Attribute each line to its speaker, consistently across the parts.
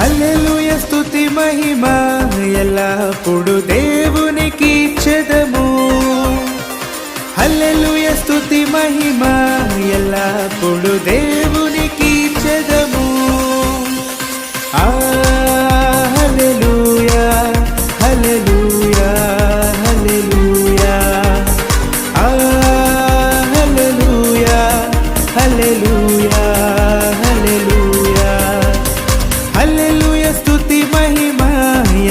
Speaker 1: హల్లెలూయా స్తుతి మహిమ ఎల్లప్పుడు దేవునికి ఇచ్చెదము. హల్లెలూయా స్తుతి మహిమ ఎల్లప్పుడు దేవునికి ఇచ్చెదము. హల్లెలూయా హల్లెలూయా హల్లెలూయా హల్లెలూయా హల్లెలూయా హల్లెలూయా హల్లెలూయా స్తుతి మహిమ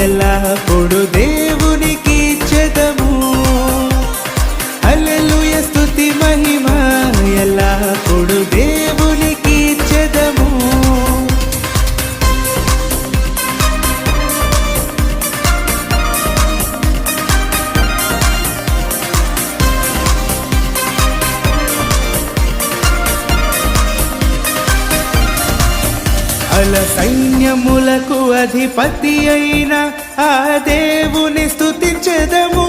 Speaker 1: ఎల్లప్పుడు దేవునికి ఇచ్చెదము. హల్లెలూయా స్తుతి మహిమ ఎల్లప్పుడు దేవునికి ఇచ్చెదము. అల సైన్యములకు అధిపతి అయిన ఆ దేవుని స్తుతించెదము.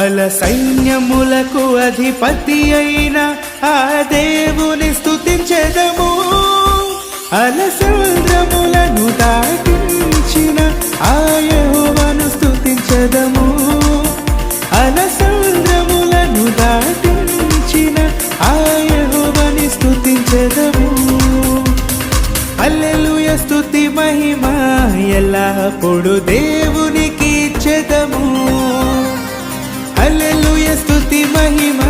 Speaker 1: అల సైన్యములకు అధిపతి అయిన ఆ దేవుని స్తుతించెదము. అల సముద్రములను దాటించిన ఆ యెహోవాను స్తుతించెదము. అల సముద్రములను దాటించిన ఆ యెహోవాని స్తుతించెదము. హల్లెలూయా స్తుతి మహిమ ఎల్లప్పుడు దేవునికి ఇచ్చెదము. హల్లెలూయా స్తుతి మహిమ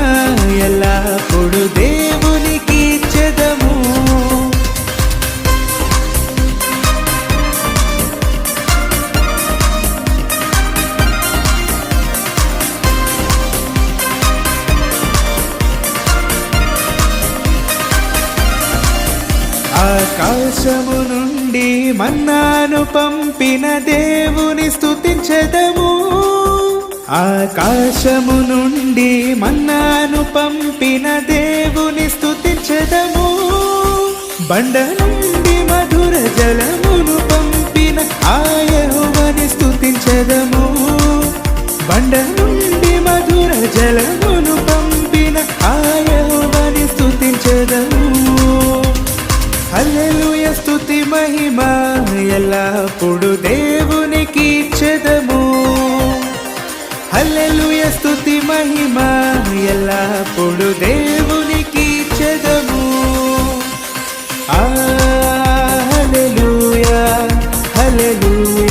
Speaker 1: ఎల్లప్పుడు దేవునికి ఇచ్చెదము. ఆకాశము నుండి మన్నాను పంపిన దేవుని స్తుతించెదము. ఆకాశము నుండి మన్నాను పంపిన దేవుని స్తుతించెదము. బండ నుండి మధుర జలమును పంపిన ఆ యెహోవాని స్తుతించెదము. బండ నుండి మధుర జలమును పంపిన ఆ యెహోవాని స్తుతించెదము. హల్లెలూయా స్తుతి మహిమ ఎల్లప్పుడు దేవునికి ఇచ్చెదము. హల్లెలూయా స్తుతి మహిమ ఎల్లప్పుడు దేవునికి ఇచ్చెదము. హల్లెలూయా హల్లెలూయా